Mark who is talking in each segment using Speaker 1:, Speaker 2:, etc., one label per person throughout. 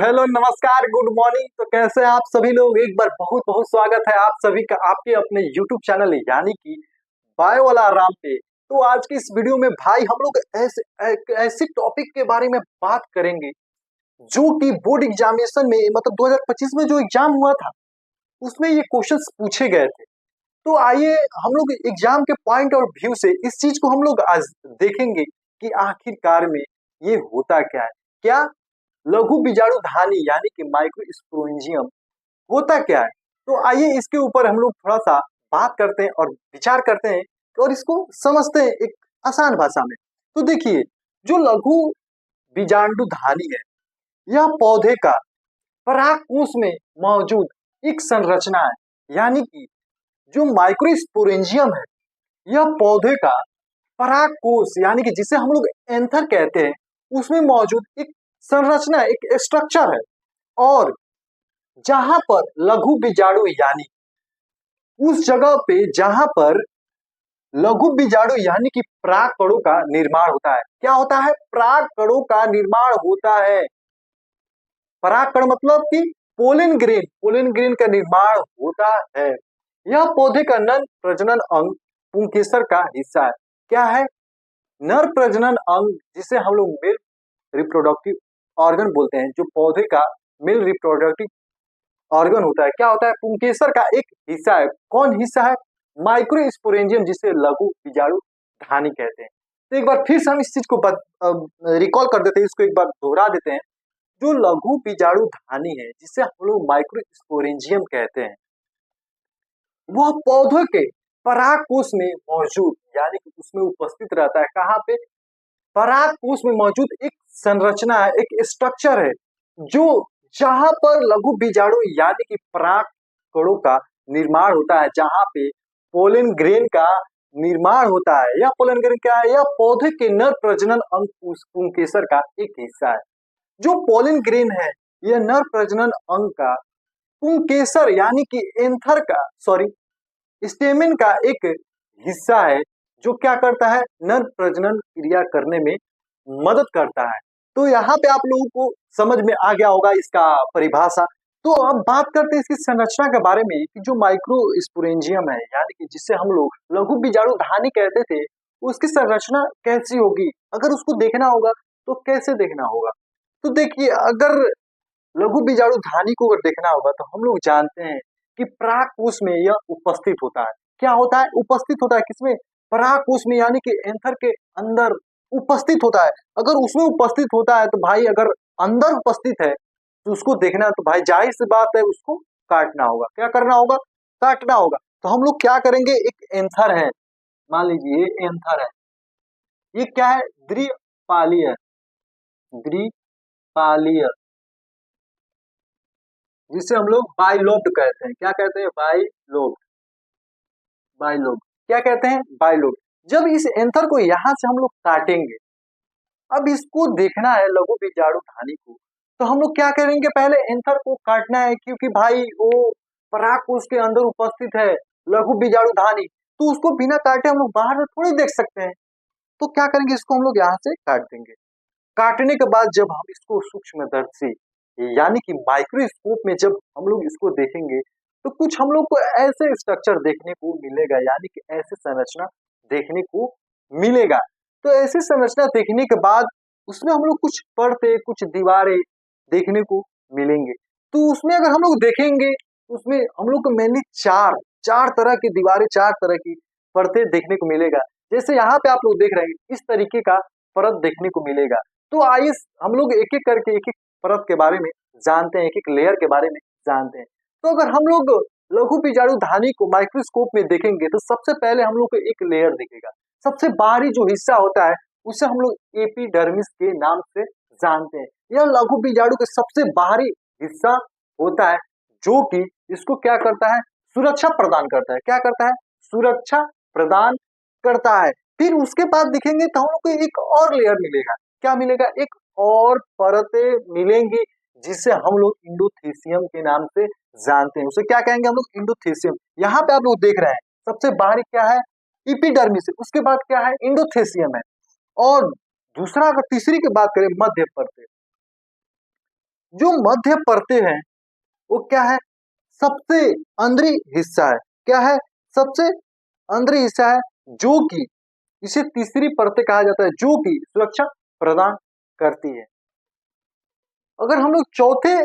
Speaker 1: Hello नमस्कार good morning. तो कैसे हैं आप सभी लोग। एक बार बहुत बहुत स्वागत है आप सभी का आपके अपने यूट्यूब चैनल यानी कि बायो वाला आराम पे। तो आज की इस वीडियो में भाई हम लोग ऐसे टॉपिक के बारे में बात करेंगे जो कि बोर्ड एग्जामिनेशन में मतलब 2025 में जो एग्जाम हुआ था उसमें ये क्वेश्चंस पूछे गए थे। तो आइए हम लोग एग्जाम के पॉइंट और व्यू से इस चीज को हम लोग आज देखेंगे कि आखिरकार में ये होता क्या है। क्या लघु बीजाणु धानी यानी कि माइक्रोस्पोरेंजियम होता क्या है। तो आइए इसके ऊपर हम लोग थोड़ा सा बात करते हैं और विचार करते हैं और इसको समझते हैं एक आसान भाषा में। तो देखिए, जो लघु बीजाणु धानी है यह पौधे का परागकोश में मौजूद एक संरचना है। यानी कि जो माइक्रोस्पोरेंजियम है यह पौधे का परागकोश यानी कि जिसे हम लोग एंथर कहते हैं उसमें मौजूद एक संरचना एक स्ट्रक्चर है। और जहां पर लघु बीजाणु यानी उस जगह पे जहां पर लघु बीजाणु यानी कि परागकणों का निर्माण होता है। क्या होता है? परागकणों का निर्माण होता है। परागकण मतलब कि पोलिन ग्रेन का निर्माण होता है। यह पौधे का नर प्रजनन अंग पुंकेसर का हिस्सा है। क्या है? नर प्रजनन अंग जिसे हम लोग मेल रिप्रोडक्टिव ऑर्गन बोलते हैं। जो पौधे का मेल रिप्रोडक्टिव ऑर्गन होता है क्या होता है? पुंकेसर का एक हिस्सा है। कौन हिस्सा है? माइक्रोस्पोरेंजियम जिसे लघु बीजाणु धानी कहते हैं। तो एक बार फिर से हम इस चीज को रिकॉल कर देते हैं, इसको एक बार दोहरा देते हैं। जो लघु बीजाणु धानी है जिसे हम लोग माइक्रोस्पोरेंजियम कहते हैं वह पौधे के परागकोश में मौजूद यानी कि उसमें उपस्थित रहता है। कहाँ पे? परागकोश में मौजूद एक संरचना है, एक स्ट्रक्चर है जो जहां पर लघु बीजाणु यानी कि परागकणों का निर्माण होता है, जहां पे पोलन ग्रेन का निर्माण होता है। यह पोलन ग्रेन क्या है? यह पौधे के नर प्रजनन अंग पुंकेसर का एक हिस्सा है। जो पोलन ग्रेन है यह नर प्रजनन अंग का पुंकेसर यानी कि एंथर का स्टेमिन का एक हिस्सा है जो क्या करता है? नर प्रजनन क्रिया करने में मदद करता है। तो यहाँ पे आप लोगों को समझ में आ गया होगा इसका परिभाषा। तो अब बात करते हैं इसकी संरचना के बारे में कि जो माइक्रोस्पोरेंजियम है यानी कि जिसे हम लोग लघु बीजाणु धानी कहते थे उसकी संरचना कैसी होगी। अगर उसको देखना होगा तो कैसे देखना होगा? तो देखिए, अगर लघु बीजाणु धानी को अगर देखना होगा तो हम लोग जानते हैं कि परागकोश में यह उपस्थित होता है। क्या होता है? उपस्थित होता है। किसमें? परागकोश में यानी कि एंथर के अंदर उपस्थित होता है। अगर उसमें उपस्थित होता है तो भाई अगर अंदर उपस्थित है तो उसको देखना है तो भाई जाहिर सी बात है उसको काटना होगा। क्या करना होगा? काटना होगा। तो हम लोग क्या करेंगे? एक एंथर है, मान लीजिए ये एंथर है, ये क्या है? द्विपालीय द्विपालीय जिसे हम लोग बाइलोब्ड कहते हैं। क्या कहते हैं? बाइलोब्ड क्या कहते हैं? बाइलोब्ड। जब इस एंथर को यहां से हम लोग काटेंगे, अब इसको देखना है लघु बीजाणु धानी को, तो हम लोग क्या करेंगे? पहले एंथर को काटना है क्योंकि भाई वो परागकोश के अंदर उपस्थित है लघु बीजाणु धानी, तो उसको बिना काटे हम लोग बाहर में थोड़ी देख सकते हैं। तो क्या करेंगे? इसको हम लोग यहाँ से काट देंगे। काटने के बाद जब हम इसको सूक्ष्मदर्शी यानी कि माइक्रोस्कोप में जब हम लोग इसको देखेंगे तो कुछ हम लोग को ऐसे स्ट्रक्चर देखने को मिलेगा यानी कि ऐसे संरचना देखने को मिलेगा। तो ऐसी संरचना देखने के बाद उसमें हम लोग कुछ परतें कुछ दीवारें देखने को मिलेंगे। तो उसमें अगर हम लोग देखेंगे उसमें हम लोग को मेनली चार तरह की दीवारें, चार तरह की परतें देखने को मिलेगा। जैसे यहाँ पे आप लोग देख रहे हैं इस तरीके का परत देखने को मिलेगा। तो आइए हम लोग एक एक करके एक एक परत के बारे में जानते हैं, एक एक लेयर के बारे में जानते हैं। तो अगर हम लोग लघु बीजाणु धानी को माइक्रोस्कोप में देखेंगे तो सबसे पहले हम लोग को एक लेयर दिखेगा। सबसे बाहरी जो हिस्सा होता है उसे हम लोग एपिडर्मिस के नाम से जानते हैं। यह लघु बीजाणु के सबसे बाहरी हिस्सा होता है जो कि इसको क्या करता है? सुरक्षा प्रदान करता है। क्या करता है? सुरक्षा प्रदान करता है। फिर उसके बाद दिखेंगे तो हम लोग को एक और लेयर मिलेगा। क्या मिलेगा? एक और परतें मिलेंगी जिसे हम लोग इंडोथीसियम के नाम से जानते हैं। उसे क्या कहेंगे हम लोग? इंडोथीसियम। यहाँ पे आप लोग देख रहे हैं सबसे बाहरी क्या है? एपिडर्मिस। उसके बाद क्या है? इंडोथीसियम है। और दूसरा अगर तीसरी की बात करें मध्य परतें, जो मध्य परतें हैं वो क्या है, सबसे अंदरी हिस्सा है। क्या है, सबसे अंदरी हिस्सा है, जो कि इसे तीसरी परतें कहा जाता है, जो कि सुरक्षा प्रदान करती है। अगर हम लोग चौथे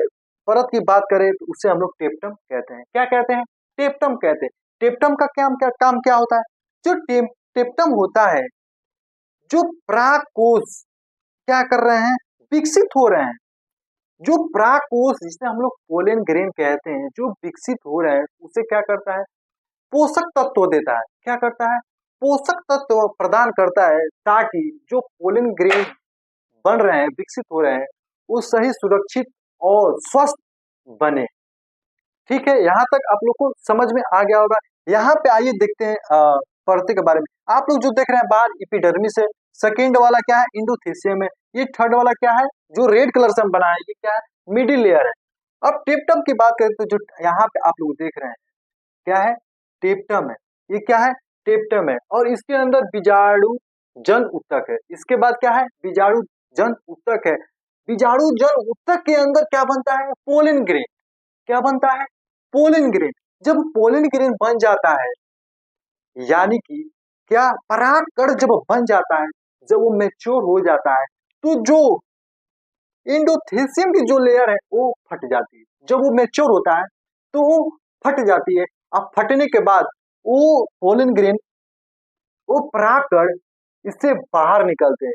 Speaker 1: परत की बात करें तो उसे हम लोग टेप्टम कहते हैं। क्या कहते हैं, टेप्टम कहते हैं। टेप्टम का काम क्या होता है, जो टेप्टम होता है, जो प्राक कोष क्या कर रहे हैं, विकसित हो रहे हैं। जो प्राक कोष जिसे हम लोग पोलन ग्रेन कहते हैं, जो विकसित हो रहे हैं, उसे क्या करता है, पोषक तत्व देता है। क्या करता है, पोषक तत्व प्रदान करता है, ताकि जो पोलन ग्रेन बन रहे हैं, विकसित हो रहे हैं, वो सही, सुरक्षित और स्वस्थ बने। ठीक है, यहाँ तक आप लोग को समझ में आ गया होगा। यहाँ पे आइए देखते हैं परते के बारे में। आप लोग जो देख रहे हैं बाहर एपिडर्मिस है, सेकेंड वाला क्या है, इंडोथेसियम है, ये थर्ड वाला क्या है, जो रेड कलर से हम बनाए, ये क्या है, मिडिल लेयर है। अब टेप्टम की बात करें तो जो यहाँ पे आप लोग देख रहे हैं, क्या है, टेप्टम है। ये क्या है, टेप्टम है, और इसके अंदर बीजाणु जन ऊतक है। इसके बाद क्या है, बीजाणु जन ऊतक है। बीजाणु जन ऊतक के अंदर क्या बनता है, पोलन ग्रेन। क्या बनता है, पोलन ग्रेन। जब पोलन ग्रेन बन जाता है, यानी कि क्या, परागकण जब बन जाता है, जब वो मैच्योर हो जाता है, तो जो इंडोथेसियम की जो लेयर है वो फट जाती है। जब वो मैच्योर होता है तो वो फट जाती है। अब फटने के बाद वो पोलन ग्रेन, वो परागकण इससे बाहर निकलते हैं।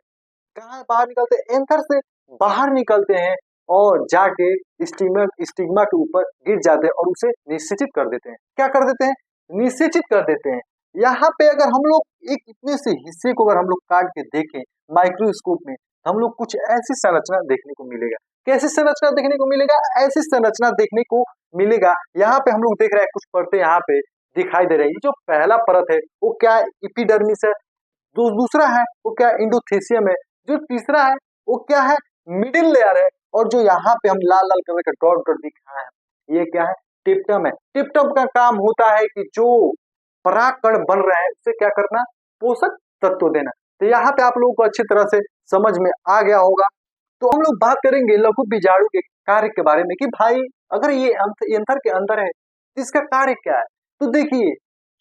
Speaker 1: कहाँ बाहर निकलते हैं, एंथर से बाहर निकलते हैं और जाके स्टिग्मा के ऊपर गिर जाते हैं और उसे निषेचित कर देते हैं। क्या कर देते हैं, निषेचित कर देते हैं। यहाँ पे अगर हम लोग एक इतने से हिस्से को अगर हम लोग काट के देखें माइक्रोस्कोप में, हम लोग कुछ ऐसी संरचना देखने को मिलेगा। कैसी संरचना देखने को मिलेगा, ऐसी संरचना देखने को मिलेगा। यहाँ पे हम लोग देख रहे हैं कुछ परतें यहाँ पे दिखाई दे रही है। जो पहला परत है वो क्या है, एपिडर्मिस है। दूसरा है वो क्या, इंडोथेसियम है। जो तीसरा है वो क्या है, मिडिल लेयर है। और जो यहाँ पे हम लाल लाल कलर का डॉट डॉट दिख रहा है, ये क्या है, टिप्टम है। टिप्टम का काम होता है कि जो परागकण बन रहे हैं उसे क्या करना, पोषक तत्व देना। तो यहाँ पे आप लोगों को अच्छी तरह से समझ में आ गया होगा। तो हम लोग बात करेंगे लघु बीजाणु के कार्य के बारे में कि भाई अगर ये एंथर के अंदर है तो इसका कार्य क्या है। तो देखिए,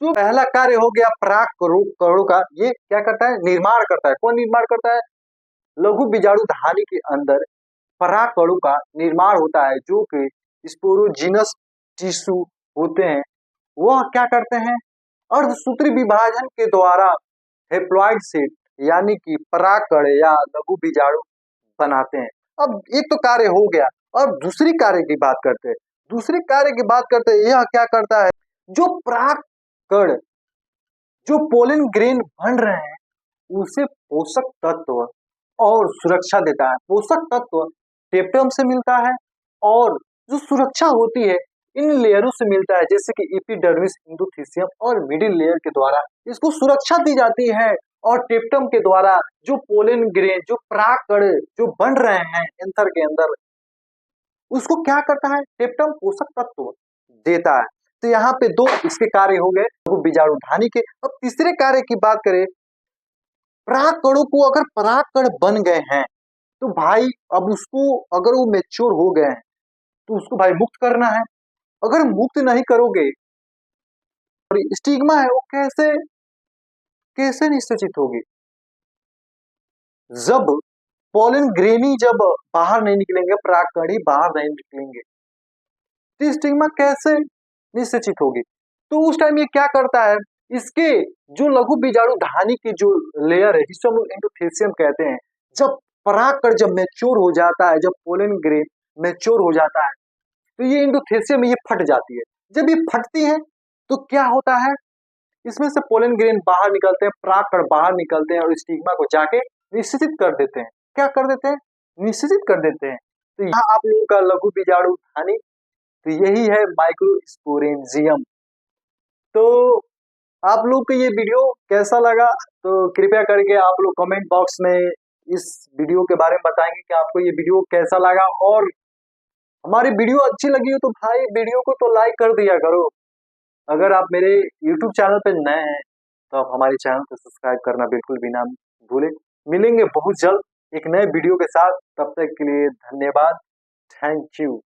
Speaker 1: जो पहला कार्य हो गया पराग कणों का, ये क्या करता है, निर्माण करता है। कौन निर्माण करता है, लघु बीजाणु धानी के अंदर पराग कणों का निर्माण होता है, जो कि स्पोरोजिनस टिश्यू होते हैं। वह क्या करते हैं, अर्धसूत्री विभाजन के द्वारा हेप्लॉइड सेट यानी कि परागकण या लघु बीजाणु बनाते हैं। अब एक तो कार्य हो गया, और दूसरी कार्य की बात करते हैं। दूसरी कार्य की बात करते हैं, यह क्या करता है, जो परागकण जो पोलन ग्रेन बन रहे हैं उसे पोषक तत्व और सुरक्षा देता है। पोषक तत्व टेप्टम से मिलता है और जो सुरक्षा होती है इन लेयरों से मिलता है, जैसे कि एपिडर्मिस, इंडोथेसियम और मिडिल लेयर के द्वारा इसको सुरक्षा दी जाती है। और टेप्टम के द्वारा जो पोलन ग्रेन, जो परागकण जो बन रहे हैं एंथर के अंदर, उसको क्या करता है, टेप्टम पोषक तत्व देता है। तो यहाँ पे दो इसके कार्य हो गए बीजाणु धानी के। अब तीसरे कार्य की बात करें, परागकणों को अगर परागकण बन गए हैं तो भाई अब उसको, अगर वो मैच्योर हो गए हैं तो उसको भाई मुक्त करना है। अगर मुक्त नहीं करोगे, स्टिग्मा है वो कैसे कैसे निश्चित होगी, जब पोलन ग्रेनी जब बाहर नहीं निकलेंगे, परागकण ही बाहर नहीं निकलेंगे, तो स्टिग्मा कैसे निश्चित होगी। तो उस टाइम ये क्या करता है, इसके जो लघु बीजाणु धानी की जो लेयर है जिसको हम लोग एंडोथेसियम कहते हैं, जब परागकण जब मैच्योर हो जाता है, जब पोलन ग्रेन मैच्योर हो जाता है, तो ये एंडोथेसियम ये फट जाती है। जब ये फटती है तो क्या होता है, इसमें से पोलन ग्रेन बाहर निकलते हैं, परागकण बाहर निकलते हैं और स्टिग्मा को जाके निश्चित कर देते हैं। क्या कर देते हैं, निश्चित कर देते हैं। तो यहाँ आप लोगों का लघु बीजाणु धानी, तो यही है माइक्रोस्पोरेंजियम। तो आप लोग को ये वीडियो कैसा लगा, तो कृपया करके आप लोग कमेंट बॉक्स में इस वीडियो के बारे में बताएंगे कि आपको ये वीडियो कैसा लगा। और हमारी वीडियो अच्छी लगी हो तो भाई वीडियो को तो लाइक कर दिया करो। अगर आप मेरे YouTube चैनल पे नए हैं तो आप हमारे चैनल को सब्सक्राइब करना बिल्कुल भी ना भूलें। मिलेंगे बहुत जल्द एक नए वीडियो के साथ, तब तक के लिए धन्यवाद। Thank you.